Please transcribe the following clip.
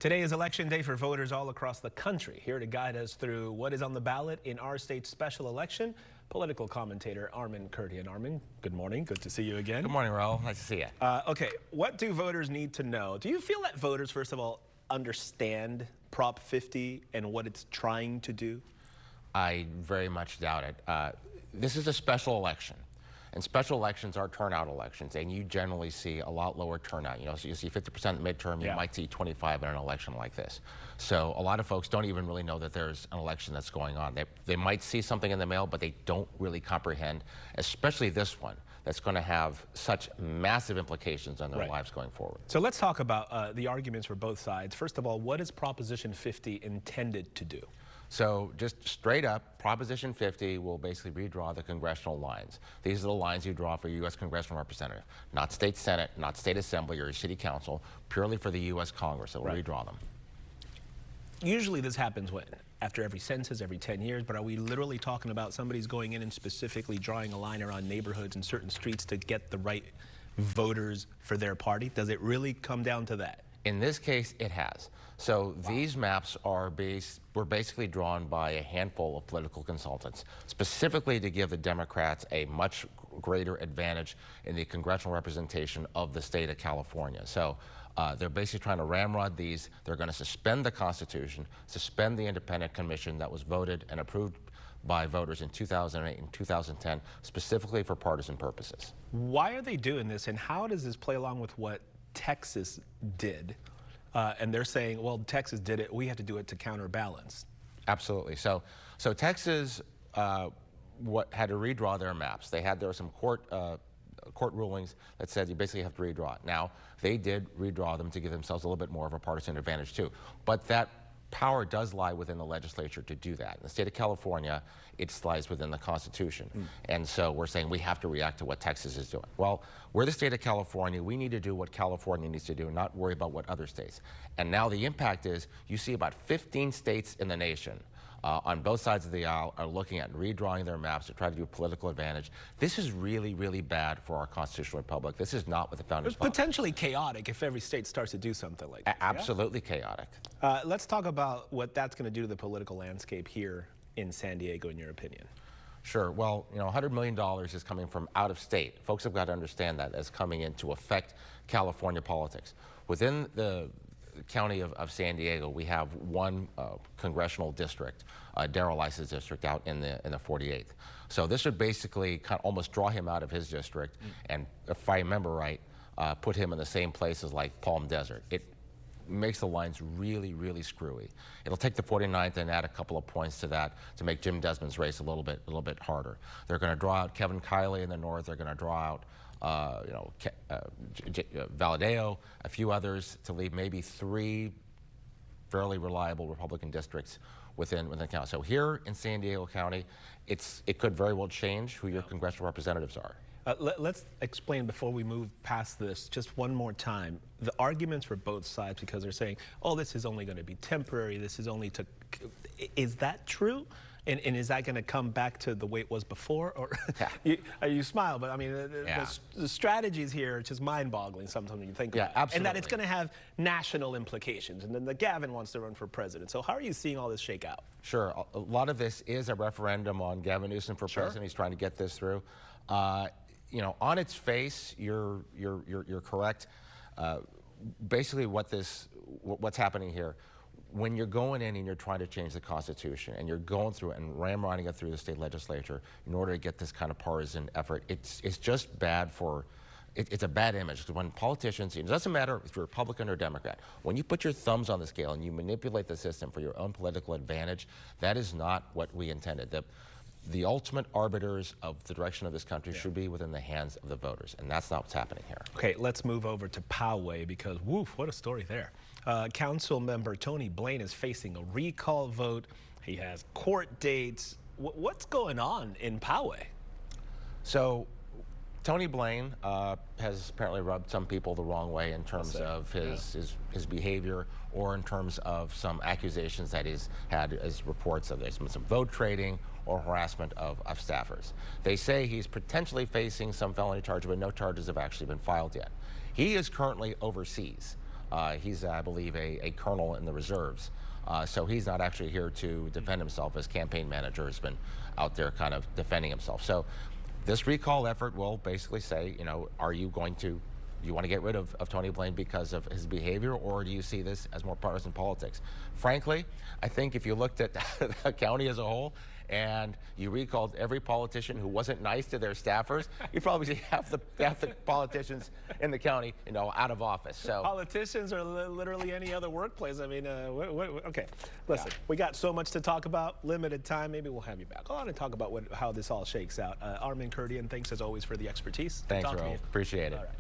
Today is election day for voters all across the country. Here to guide us through what is on the ballot in our state's special election, political commentator Armen Keteyian. Armen, good morning. Good to see you again. Good morning, Raul. Nice to see you. Okay, what do voters need to know? Do you feel that voters, first of all, understand Prop 50 and what it's trying to do? I very much doubt it. This is a special election. And special elections are turnout elections, and you generally see a lot lower turnout. You know, so you see 50% midterm, you might see 25 in an election like this. So a lot of folks don't even really know that there's an election that's going on. They might see something in the mail, but they don't really comprehend, especially this one, that's going to have such massive implications on their lives going forward. So let's talk about the arguments for both sides. First of all, what is Proposition 50 intended to do? So just straight up, Proposition 50 will basically redraw the congressional lines. These are the lines you draw for a U.S. congressional representative, not state Senate, not state assembly or city council, purely for the U.S. Congress. It will redraw them. Usually this happens when? After every census, every 10 years, but are we literally talking about somebody's going in and specifically drawing a line around neighborhoods and certain streets to get the right voters for their party? Does it really come down to that? In this case, it has. So these maps were basically drawn by a handful of political consultants, specifically to give the Democrats a much greater advantage in the congressional representation of the state of California. So they're basically trying to ramrod these. They're going to suspend the Constitution, suspend the independent commission that was voted and approved by voters in 2008 and 2010, specifically for partisan purposes. Why are they doing this, and how does this play along with what Texas did? And they're saying, well, Texas did it, we have to do it to counterbalance. Absolutely. So Texas had to redraw their maps. There were some court rulings that said you basically have to redraw it. Now, they did redraw them to give themselves a little bit more of a partisan advantage too. But that power does lie within the legislature to do that. In the state of California, it lies within the Constitution. And so we're saying we have to react to what Texas is doing. Well, we're the state of California. We need to do what California needs to do, not worry about what other states. And now the impact is you see about 15 states in the nation on both sides of the aisle are looking at redrawing their maps to try to do political advantage. This is really, really bad for our constitutional republic. This is not what the founders thought. It's potentially chaotic if every state starts to do something like that. Absolutely chaotic. Let's talk about what that's going to do to the political landscape here in San Diego, in your opinion. Sure. Well, you know, $100 million is coming from out of state. Folks have got to understand that as coming in to affect California politics. Within the county of San Diego, we have one congressional district, Darrell Iss's district, out in the 48th. So this would basically kind of almost draw him out of his district, and if I remember right, put him in the same place as like Palm Desert. It makes the lines really, really screwy. It'll take the 49th and add a couple of points to that to make Jim Desmond's race a little bit harder. They're going to draw out Kevin Kiley in the north. They're going to draw out Valadeo, a few others, to leave maybe 3 fairly reliable Republican districts within the county. So here in San Diego County, it could very well change who your congressional representatives are. Let's explain before we move past this just one more time the arguments for both sides, because they're saying, oh, this is only going to be temporary, this is only to... Is that true? And is that going to come back to the way it was before? Or you smile, but I mean, the strategies here are just mind-boggling sometimes when you think about it. Absolutely. And that it's going to have national implications. And then the Gavin wants to run for president. So how are you seeing all this shake out? Sure. A lot of this is a referendum on Gavin Newsom for president. He's trying to get this through. You know, on its face, you're correct. Basically, what's happening here, when you're going in and you're trying to change the Constitution and you're going through it and ramrodding it through the state legislature in order to get this kind of partisan effort, it's just bad for, it's a bad image. Because when politicians, it doesn't matter if you're Republican or Democrat, when you put your thumbs on the scale and you manipulate the system for your own political advantage, that is not what we intended. The ultimate arbiters of the direction of this country should be within the hands of the voters, and that's not what's happening here. Okay, let's move over to Poway, because woof, what a story there. Council member Tony Blaine is facing a recall vote. He has court dates. What's going on in Poway? So Tony Blaine has apparently rubbed some people the wrong way in terms of his behavior, or in terms of some accusations that he's had as reports of there's been some vote trading or harassment of staffers. They say he's potentially facing some felony charges, but no charges have actually been filed yet. He is currently overseas He's, I believe, a colonel in the reserves. So he's not actually here to defend himself. His campaign manager has been out there kind of defending himself. So this recall effort will basically say, you know, are you going to, you want to get rid of Tony Blaine because of his behavior, or do you see this as more partisan politics? Frankly, I think if you looked at the county as a whole and you recalled every politician who wasn't nice to their staffers, you'd probably see half the politicians in the county, you know, out of office. So politicians are literally any other workplace. I mean, okay, listen, we got so much to talk about, limited time. Maybe we'll have you back on and talk about how this all shakes out. Armen Keteyian, thanks as always for the expertise. Thanks, Ro. Appreciate it. All right.